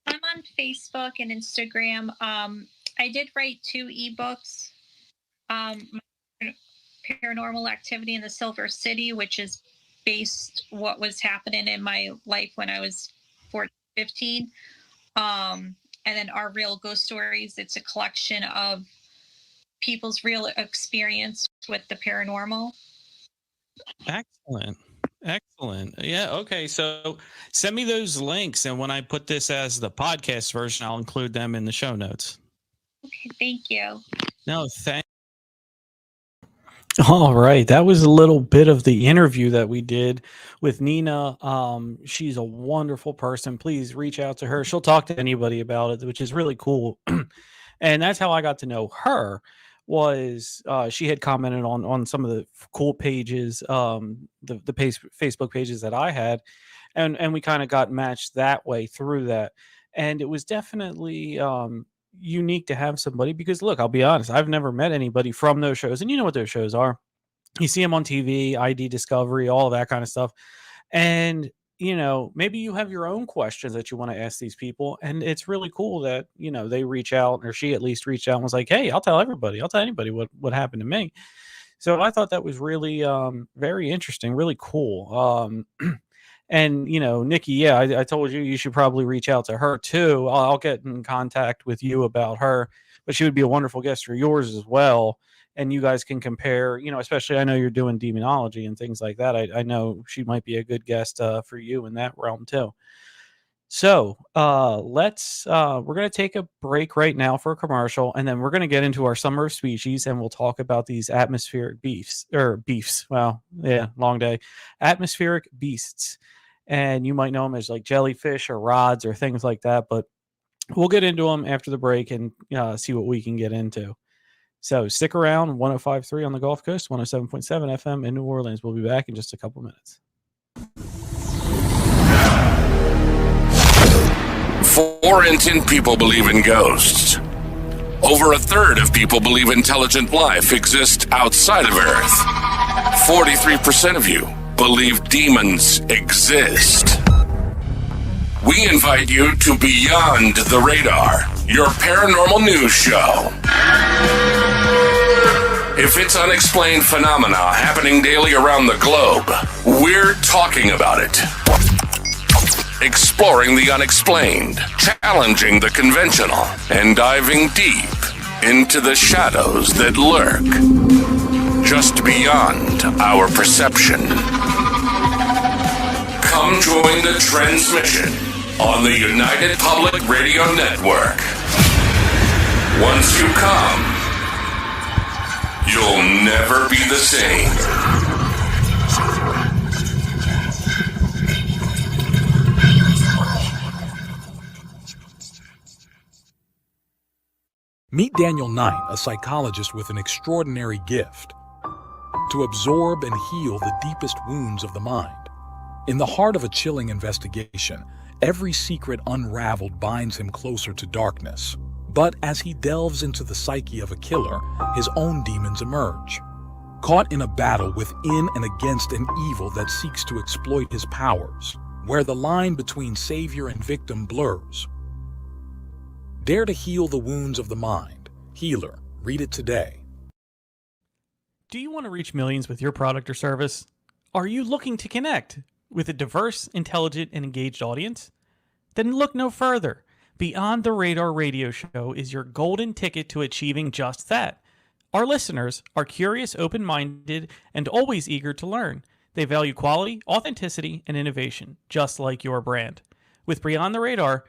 I'm on Facebook and Instagram. I did write 2 ebooks. Paranormal Activity in the Silver City, which is based what was happening in my life when I was 14, 15. And then Our Real Ghost Stories. It's a collection of people's real experience with the paranormal. Excellent. Yeah. Okay. So send me those links, and when I put this as the podcast version, I'll include them in the show notes. Okay. Thank you. No, All right, that was a little bit of the interview that we did with Nina. She's a wonderful person. Please reach out to her. She'll talk to anybody about it, which is really cool. And that's how I got to know her. Was she had commented on some of the cool pages, Facebook pages that I had, and we kind of got matched that way through that. And it was definitely unique to have somebody because look, I'll be honest, I've never met anybody from those shows, and you know what those shows are. You see them on TV, ID Discovery, all of that kind of stuff. And maybe you have your own questions that you want to ask these people, and it's really cool that they reach out, or she at least reached out and was like, "Hey, I'll tell everybody. I'll tell anybody what happened to me." So I thought that was really very interesting, really cool. And Nikki, yeah, I told you should probably reach out to her too. I'll get in contact with you about her, but she would be a wonderful guest for yours as well. And you guys can compare, especially I know you're doing demonology and things like that. I know she might be a good guest for you in that realm too. So we're gonna take a break right now for a commercial, and then we're gonna get into our summer of species, and we'll talk about these atmospheric beefs. Well, yeah, long day. Atmospheric beasts, and you might know them as like jellyfish or rods or things like that. But we'll get into them after the break and see what we can get into. So stick around. 105.3 on the Gulf Coast, 107.7 FM in New Orleans. We'll be back in just a couple minutes. 4 in 10 people believe in ghosts. Over a third of people believe intelligent life exists outside of Earth. 43% of you believe demons exist. We invite you to Beyond the Radar, your paranormal news show. If it's unexplained phenomena happening daily around the globe, we're talking about it. Exploring the unexplained, challenging the conventional, and diving deep into the shadows that lurk just beyond our perception. Come join the transmission on the United Public Radio Network. Once you come, you'll never be the same. Meet Daniel Knight, a psychologist with an extraordinary gift to absorb and heal the deepest wounds of the mind. In the heart of a chilling investigation, every secret unraveled binds him closer to darkness. But as he delves into the psyche of a killer, his own demons emerge. Caught in a battle within and against an evil that seeks to exploit his powers, where the line between savior and victim blurs. Dare to heal the wounds of the mind. Healer. Read it today. Do you want to reach millions with your product or service? Are you looking to connect with a diverse, intelligent, and engaged audience? Then look no further. Beyond the Radar radio show is your golden ticket to achieving just that. Our listeners are curious, open-minded, and always eager to learn. They value quality, authenticity, and innovation, just like your brand. With Beyond the Radar,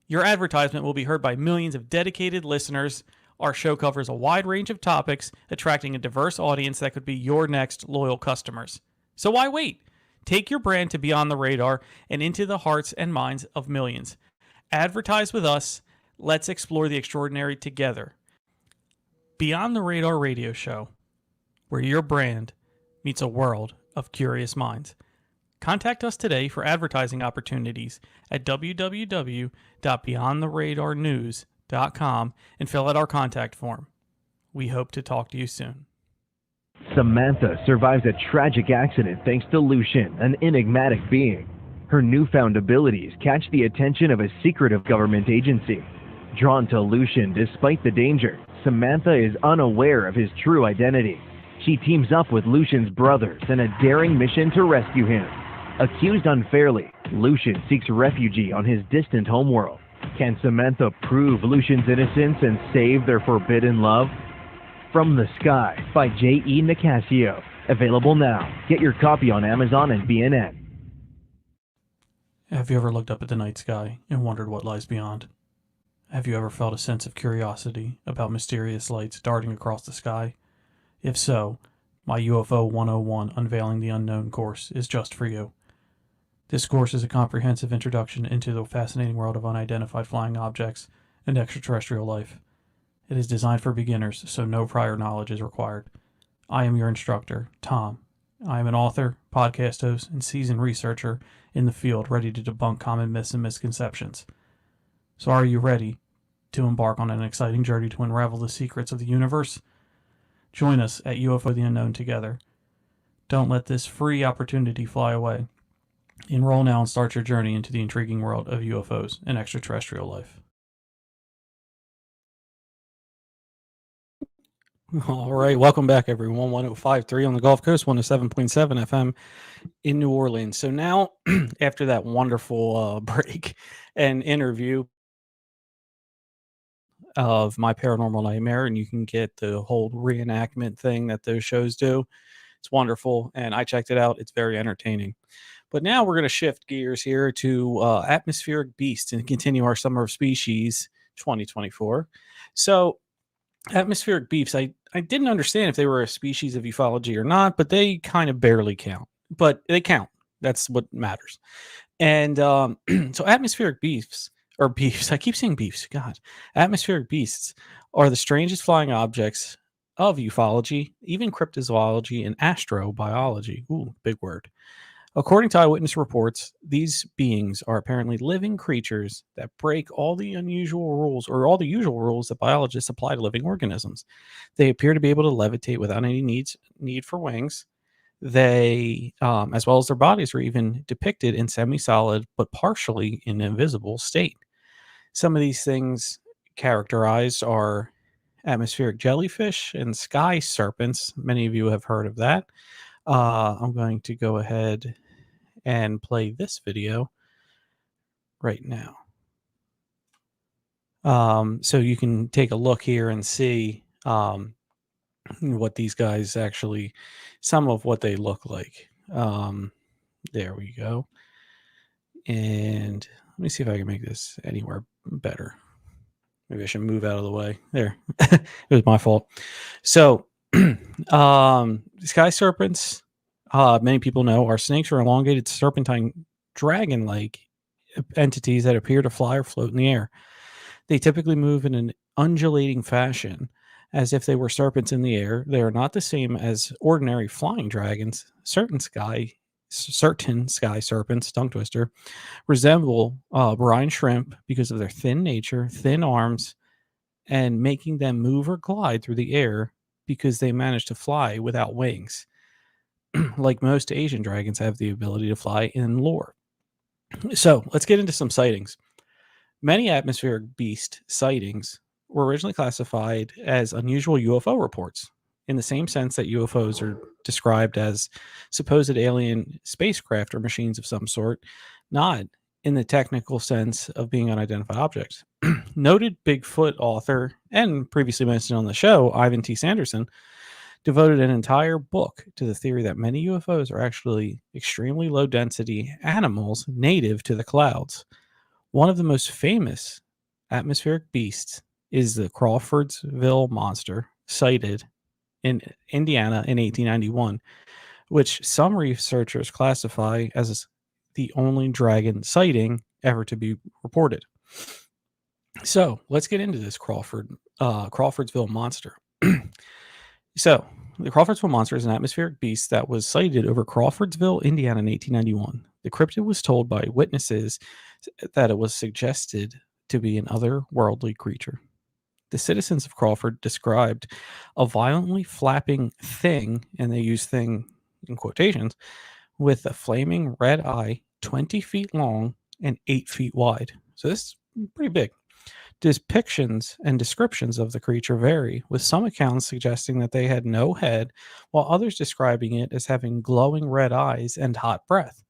your advertisement will be heard by millions of dedicated listeners. Our show covers a wide range of topics, attracting a diverse audience that could be your next loyal customers. So why wait? Take your brand to Beyond the Radar and into the hearts and minds of millions. Advertise with us. Let's explore the extraordinary together. Beyond the Radar radio show, where your brand meets a world of curious minds. Contact us today for advertising opportunities at www.beyondtheradarnews.com and fill out our contact form. We hope to talk to you soon. Samantha survives a tragic accident thanks to Lucian, an enigmatic being. Her newfound abilities catch the attention of a secretive government agency. Drawn to Lucian despite the danger, Samantha is unaware of his true identity. She teams up with Lucian's brothers in a daring mission to rescue him. Accused unfairly, Lucian seeks refuge on his distant homeworld. Can Samantha prove Lucian's innocence and save their forbidden love? From the Sky by J.E. Nicasio. Available now. Get your copy on Amazon and BNN. Have you ever looked up at the night sky and wondered what lies beyond? Have you ever felt a sense of curiosity about mysterious lights darting across the sky? If so, My UFO 101 Unveiling the Unknown course is just for you. This course is a comprehensive introduction into the fascinating world of unidentified flying objects and extraterrestrial life. It is designed for beginners, so no prior knowledge is required. I am your instructor, Tom. I am an author, podcast host, and seasoned researcher in the field ready to debunk common myths and misconceptions. So are you ready to embark on an exciting journey to unravel the secrets of the universe? Join us at UFO the Unknown together. Don't let this free opportunity fly away. Enroll now and start your journey into the intriguing world of UFOs and extraterrestrial life. All right, welcome back, everyone. 105.3 on the Gulf Coast, 107.7 FM in New Orleans. So now, after that wonderful break and interview of My Paranormal Nightmare, and you can get the whole reenactment thing that those shows do. It's wonderful, and I checked it out. It's very entertaining. But now we're going to shift gears here to atmospheric beasts and continue our Summer of Species 2024. So atmospheric beasts, I didn't understand if they were a species of ufology or not, but they kind of barely count. But they count. That's what matters. And so atmospheric beasts, or beasts, I keep saying beasts, God. Atmospheric beasts are the strangest flying objects of ufology, even cryptozoology and astrobiology. Ooh, big word. According to eyewitness reports, these beings are apparently living creatures that break all the unusual rules or all the usual rules that biologists apply to living organisms. They appear to be able to levitate without any need for wings. They, as well as their bodies, are even depicted in semi-solid but partially in invisible state. Some of these things characterized are atmospheric jellyfish and sky serpents. Many of you have heard of that. I'm going to go ahead and play this video right now. So you can take a look here and see what these guys actually, some of what they look like. There we go. And let me see if I can make this anywhere better. Maybe I should move out of the way. There. It was my fault. So sky serpents, many people know, are snakes or elongated serpentine dragon-like entities that appear to fly or float in the air. They typically move in an undulating fashion, as if they were serpents in the air. They are not the same as ordinary flying dragons. Certain sky serpents, tongue twister, resemble brine shrimp because of their thin nature, thin arms, and making them move or glide through the air because they manage to fly without wings. Like most Asian dragons have the ability to fly in lore. So let's get into some sightings. Many atmospheric beast sightings were originally classified as unusual UFO reports, in the same sense that UFOs are described as supposed alien spacecraft or machines of some sort, not in the technical sense of being unidentified objects. Noted Bigfoot author and previously mentioned on the show, Ivan T. Sanderson, devoted an entire book to the theory that many UFOs are actually extremely low density animals native to the clouds. One of the most famous atmospheric beasts is the Crawfordsville monster, sighted in Indiana in 1891, which some researchers classify as the only dragon sighting ever to be reported. So let's get into this Crawfordsville monster. So the Crawfordsville monster is an atmospheric beast that was sighted over Crawfordsville, Indiana in 1891. The cryptid was told by witnesses that it was suggested to be an otherworldly creature. The citizens of Crawford described a violently flapping thing, and they use thing in quotations, with a flaming red eye 20 feet long and 8 feet wide. So this is pretty big. Depictions and descriptions of the creature vary, with some accounts suggesting that they had no head, while others describing it as having glowing red eyes and hot breath.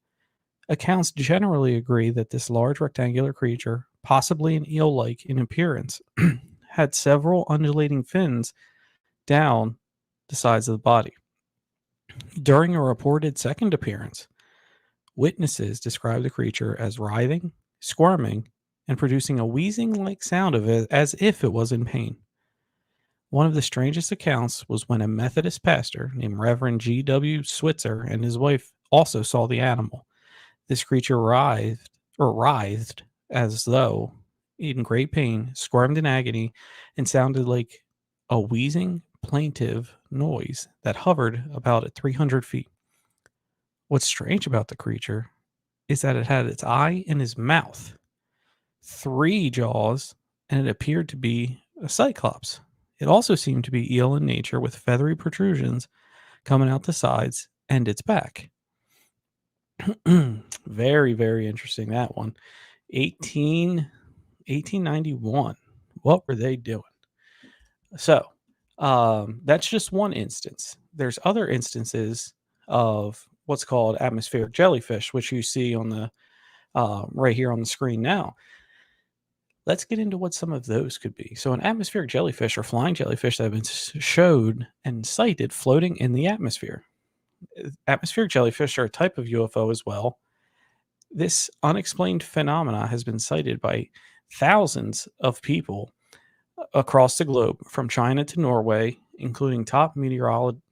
Accounts generally agree that this large rectangular creature, possibly an eel-like in appearance, had several undulating fins down the sides of the body. During a reported second appearance, witnesses described the creature as writhing, squirming, and producing a wheezing-like sound of it as if it was in pain. One of the strangest accounts was when a Methodist pastor named Reverend G.W. Switzer and his wife also saw the animal. This creature writhed as though in great pain, squirmed in agony, and sounded like a wheezing, plaintive noise that hovered about at 300 feet. What's strange about the creature is that it had its eye in his mouth, 3 jaws, and it appeared to be a cyclops. It also seemed to be eel in nature with feathery protrusions coming out the sides and its back. Very, very interesting, that one. 1891. What were they doing? So, that's just one instance. There's other instances of what's called atmospheric jellyfish, which you see on the right here on the screen now. Let's get into what some of those could be. So, an atmospheric jellyfish or flying jellyfish that have been showed and sighted floating in the atmosphere. Atmospheric jellyfish are a type of UFO as well. This unexplained phenomena has been cited by thousands of people across the globe, from China to Norway, including top meteorologists,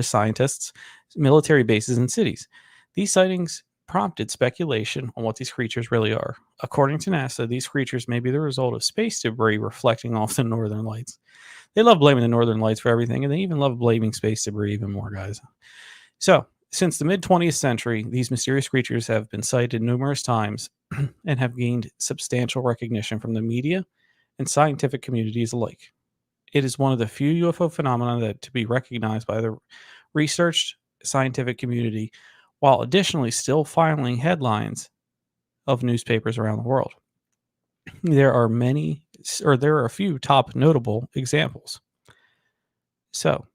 scientists, military bases, and cities. These sightings prompted speculation on what these creatures really are. According to NASA, these creatures may be the result of space debris reflecting off the northern lights. They love blaming the northern lights for everything, and they even love blaming space debris even more, guys. So, since the mid-20th century, these mysterious creatures have been sighted numerous times and have gained substantial recognition from the media and scientific communities alike. It is one of the few UFO phenomena that to be recognized by the researched scientific community, while additionally still filing headlines of newspapers around the world. There are a few top notable examples. So,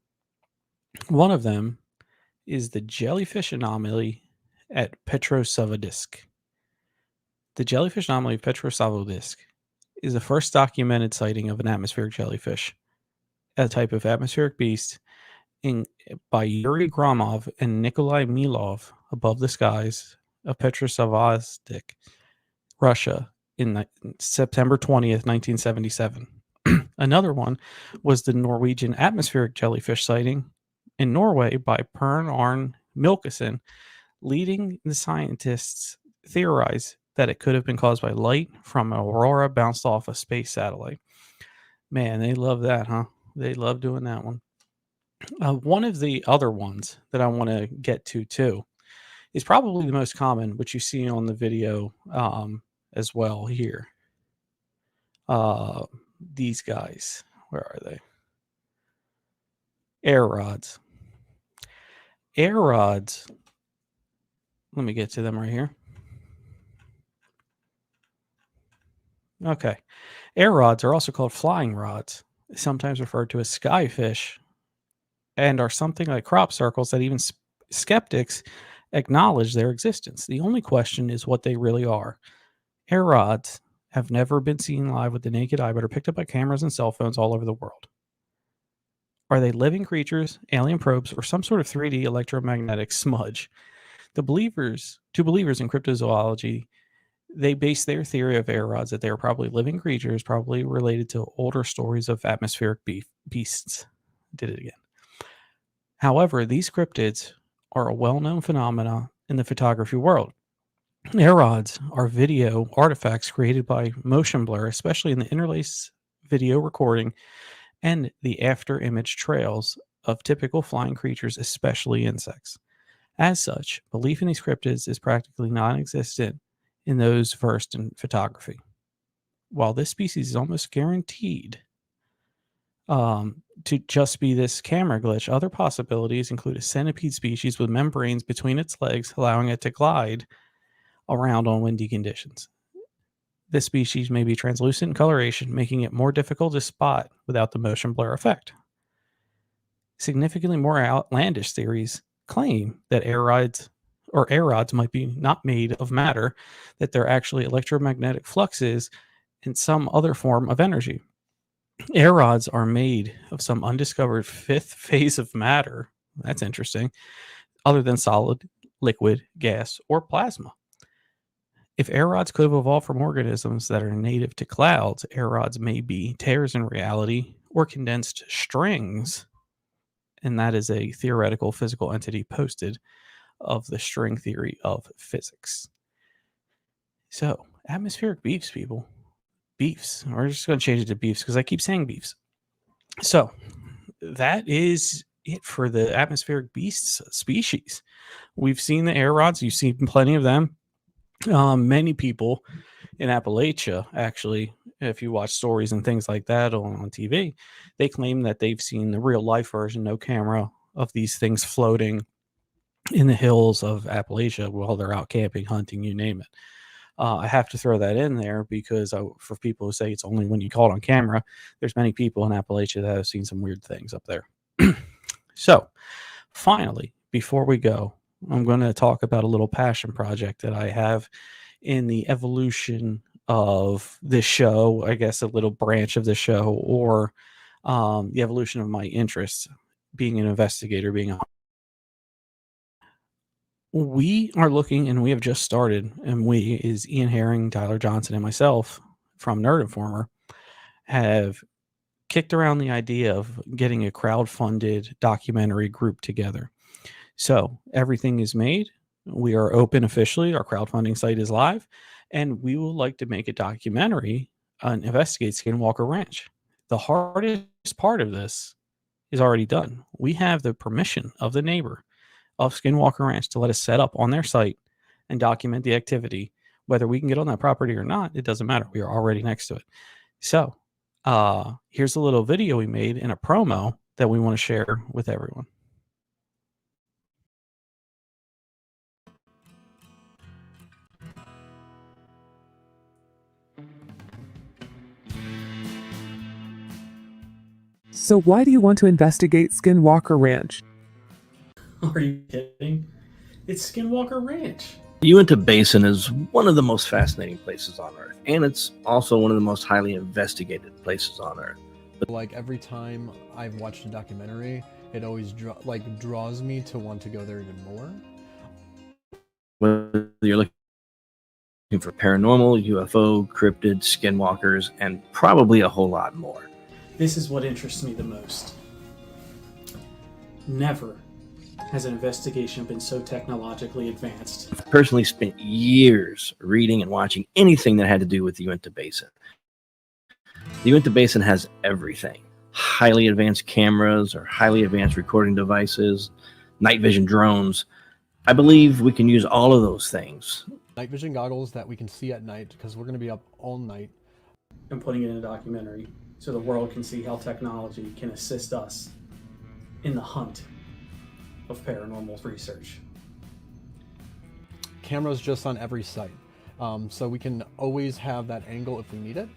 one of them is the jellyfish anomaly at Petrosavodsk. The jellyfish anomaly of Petrosavodsk is the first documented sighting of an atmospheric jellyfish, a type of atmospheric beast, by Yuri Gromov and Nikolai Milov above the skies of Petrosavodsk, Russia, in September 20th, 1977. Another one was the Norwegian atmospheric jellyfish sighting in Norway by Pern Arne Milkesen, leading the scientists theorize that it could have been caused by light from an aurora bounced off a space satellite. Man, they love that, huh? They love doing that one. One of the other ones that I want to get to too is probably the most common, which you see on the video as well here. These guys, where are they? Air rods. Air rods. Let me get to them right here. Okay. Air rods are also called flying rods, sometimes referred to as skyfish, and are something like crop circles that even skeptics acknowledge their existence. The only question is what they really are. Air rods have never been seen live with the naked eye, but are picked up by cameras and cell phones all over the world. Are they living creatures, alien probes, or some sort of 3D electromagnetic smudge? Two believers in cryptozoology, they base their theory of air rods that they are probably living creatures, probably related to older stories of atmospheric beasts. Did it again. However, these cryptids are a well-known phenomena in the photography world. Air rods are video artifacts created by motion blur, especially in the interlaced video recording and the after image trails of typical flying creatures, especially insects. As such, belief in these cryptids is practically non-existent in those versed in photography. While this species is almost guaranteed to just be this camera glitch, other possibilities include a centipede species with membranes between its legs, allowing it to glide around on windy conditions. This species may be translucent in coloration, making it more difficult to spot without the motion blur effect. Significantly more outlandish theories claim that air rods might be not made of matter, that they're actually electromagnetic fluxes in some other form of energy. Air rods are made of some undiscovered fifth phase of matter. That's interesting. Other than solid, liquid, gas, or plasma. If air rods could have evolved from organisms that are native to clouds, air rods may be tears in reality or condensed strings, and that is a theoretical physical entity posted of the string theory of physics. So, atmospheric beefs, people. Beefs. We're just going to change it to beefs because I keep saying beefs. So, that is it for the atmospheric beasts species. We've seen the air rods. You've seen plenty of them. Many people in Appalachia, actually, if you watch stories and things like that on TV, they claim that they've seen the real life version, no camera, of these things floating in the hills of Appalachia while they're out camping, hunting, you name it. I have to throw that in there because for people who say it's only when you caught on camera, there's many people in Appalachia that have seen some weird things up there. So, finally, before we go, I'm going to talk about a little passion project that I have in the evolution of this show, I guess a little branch of the show, or the evolution of my interests, being an investigator, we are looking, and we have just started, and we is Ian Herring, Tyler Johnson, and myself from Nerd Informer have kicked around the idea of getting a crowd-funded documentary group together. So everything is made. We are open officially. Our crowdfunding site is live, and we would like to make a documentary and investigate Skinwalker Ranch. The hardest part of this is already done. We have the permission of the neighbor of Skinwalker Ranch to let us set up on their site and document the activity. Whether we can get on that property or not, it doesn't matter. We are already next to it. So here's a little video we made in a promo that we want to share with everyone. So why do you want to investigate Skinwalker Ranch? Are you kidding? It's Skinwalker Ranch. The Uinta Basin is one of the most fascinating places on Earth, and it's also one of the most highly investigated places on Earth. Like every time I've watched a documentary, it always draws me to want to go there even more. Whether you're looking for paranormal, UFO, cryptids, skinwalkers, and probably a whole lot more. This is what interests me the most. Never has an investigation been so technologically advanced. I've personally spent years reading and watching anything that had to do with the Uinta Basin. The Uinta Basin has everything. Highly advanced cameras or highly advanced recording devices, night vision drones. I believe we can use all of those things. Night vision goggles that we can see at night because we're going to be up all night. And putting it in a documentary so the world can see how technology can assist us in the hunt of paranormal research. Cameras just on every site. So we can always have that angle if we need it.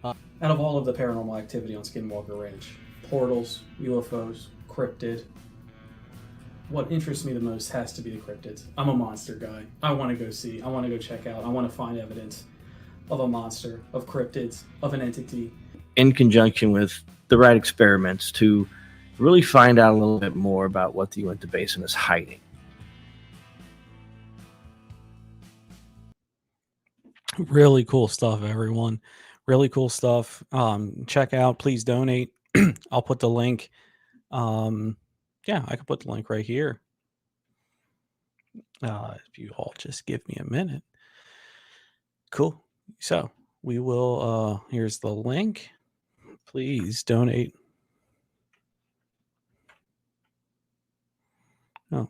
Out of all of the paranormal activity on Skinwalker Ranch, portals, UFOs, cryptid, what interests me the most has to be the cryptids. I'm a monster guy. I want to go see, I want to go check out, I want to find evidence of a monster, of cryptids, of an entity. In conjunction with the right experiments to really find out a little bit more about what the Uinta Basin is hiding. Really cool stuff, everyone. Really cool stuff. Check out, please donate. I'll put the link. Yeah, I can put the link right here. If you all just give me a minute. Cool. So we will, here's the link. Please donate. Oh,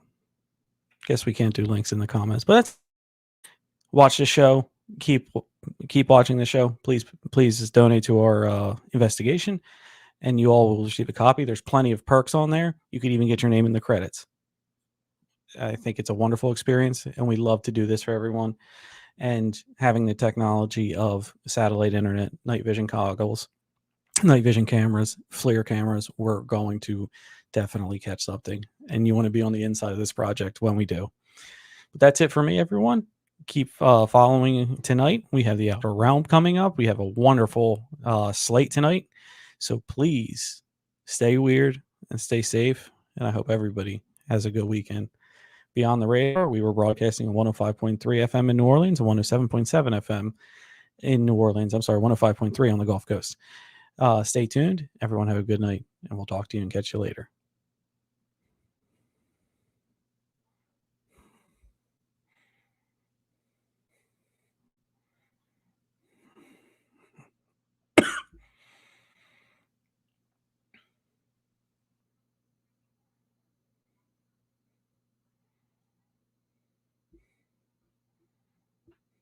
guess we can't do links in the comments, but that's, watch the show. Keep watching the show. Please just donate to our investigation, and you all will receive a copy. There's plenty of perks on there. You could even get your name in the credits. I think it's a wonderful experience, and we love to do this for everyone. And having the technology of satellite internet, night vision goggles, night vision cameras, FLIR cameras, we're going to definitely catch something. And you want to be on the inside of this project when we do. But that's it for me, everyone. Keep following tonight. We have the Outer Realm coming up. We have a wonderful slate tonight. So please stay weird and stay safe. And I hope everybody has a good weekend. Beyond the Radar, we were broadcasting on 105.3 FM in New Orleans and 107.7 FM in New Orleans. I'm sorry, 105.3 on the Gulf Coast. Stay tuned. Everyone have a good night, and we'll talk to you and catch you later.